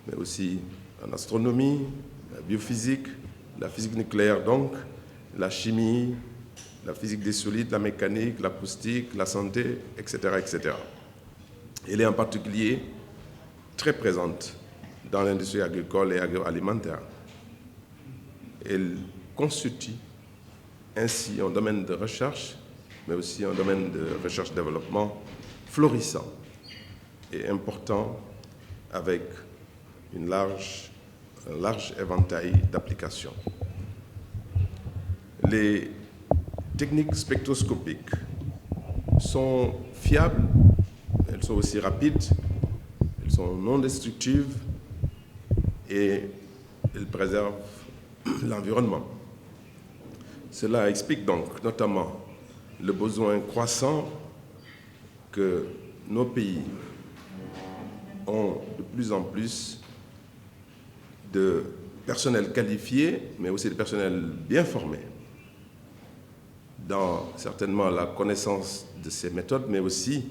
mais aussi en astronomie, la biophysique, la physique nucléaire donc, la chimie, la physique des solides, la mécanique, l'acoustique, la santé, etc., etc. Elle est en particulier très présente dans l'industrie agricole et agroalimentaire. Elle constitue ainsi un domaine de recherche, mais aussi un domaine de recherche-développement florissant et important avec un large éventail d'applications. Les techniques spectroscopiques sont fiables, elles sont aussi rapides, elles sont non destructives et elles préservent l'environnement. Cela explique donc notamment le besoin croissant que nos pays ont de plus en plus de personnel qualifié, mais aussi de personnel bien formé, dans certainement la connaissance de ces méthodes, mais aussi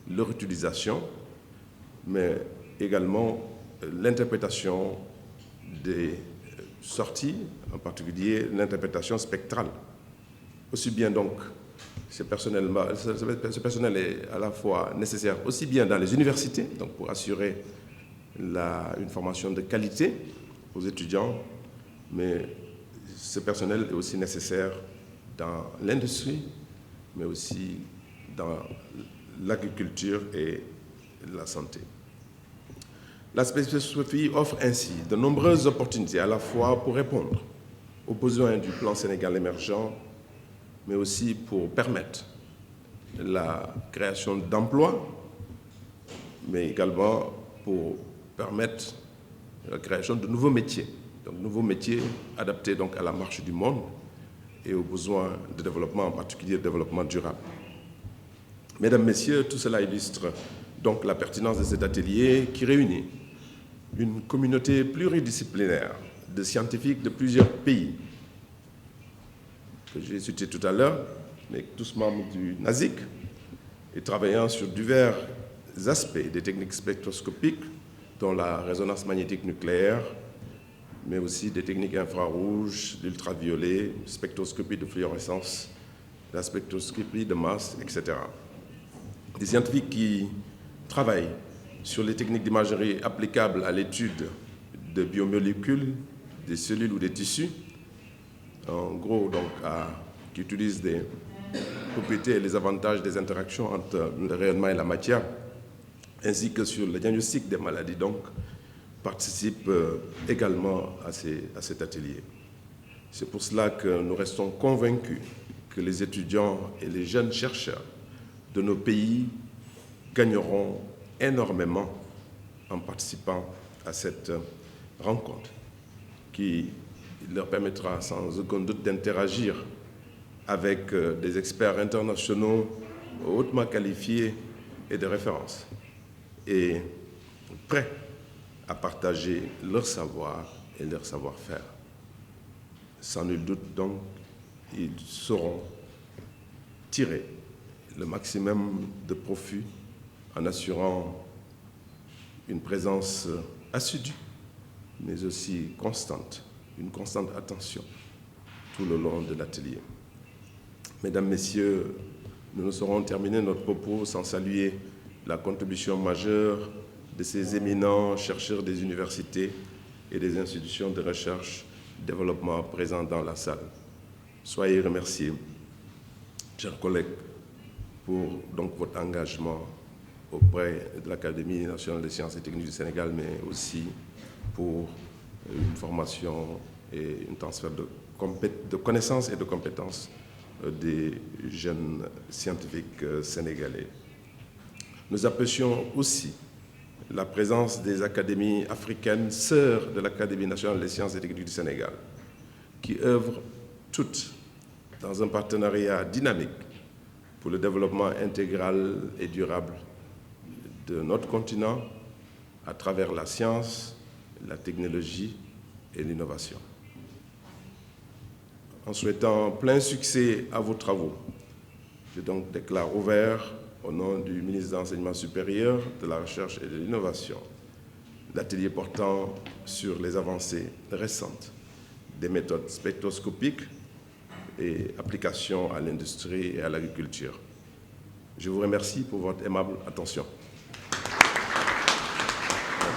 leur utilisation, mais également l'interprétation des sorties, en particulier l'interprétation spectrale. Aussi bien donc, ce personnel est à la fois nécessaire aussi bien dans les universités, donc pour assurer une formation de qualité aux étudiants, mais ce personnel est aussi nécessaire dans l'industrie, mais aussi dans l'agriculture et la santé. La spectroscopie offre ainsi de nombreuses opportunités à la fois pour répondre aux besoins du plan Sénégal émergent, mais aussi pour permettre la création d'emplois, mais également pour permettre la création de nouveaux métiers, donc nouveaux métiers adaptés donc à la marche du monde et aux besoins de développement, en particulier de développement durable. Mesdames, Messieurs, tout cela illustre donc la pertinence de cet atelier qui réunit une communauté pluridisciplinaire de scientifiques de plusieurs pays, que j'ai cité tout à l'heure, mais tous membres du NASIC, et travaillant sur divers aspects des techniques spectroscopiques, dont la résonance magnétique nucléaire, mais aussi des techniques infrarouges, l'ultraviolet, spectroscopie de fluorescence, la spectroscopie de masse, etc. Des scientifiques qui travaillent sur les techniques d'imagerie applicables à l'étude de biomolécules, des cellules ou des tissus, en gros, donc, qui utilisent des propriétés et les avantages des interactions entre le rayonnement et la matière, ainsi que sur le diagnostic des maladies, donc, participent également à cet atelier. C'est pour cela que nous restons convaincus que les étudiants et les jeunes chercheurs de nos pays gagneront énormément en participant à cette rencontre qui leur permettra sans aucun doute d'interagir avec des experts internationaux hautement qualifiés et de référence et prêts à partager leur savoir et leur savoir-faire. Sans nul doute, donc, ils sauront tirer le maximum de profit en assurant une présence assidue, mais aussi constante, une constante attention tout le long de l'atelier. Mesdames, Messieurs, nous ne saurons terminer notre propos sans saluer la contribution majeure de ces éminents chercheurs des universités et des institutions de recherche et développement présents dans la salle. Soyez remerciés, chers collègues, pour donc votre engagement auprès de l'Académie nationale des sciences et techniques du Sénégal, mais aussi pour une formation et un transfert de connaissances et de compétences des jeunes scientifiques sénégalais. Nous apprécions aussi la présence des académies africaines, sœurs de l'Académie nationale des sciences et techniques du Sénégal, qui œuvrent toutes dans un partenariat dynamique pour le développement intégral et durable de notre continent à travers la science, la technologie et l'innovation. En souhaitant plein succès à vos travaux, je donc déclare ouvert, au nom du ministre de l'Enseignement supérieur, de la Recherche et de l'Innovation, l'atelier portant sur les avancées récentes des méthodes spectroscopiques et applications à l'industrie et à l'agriculture. Je vous remercie pour votre aimable attention.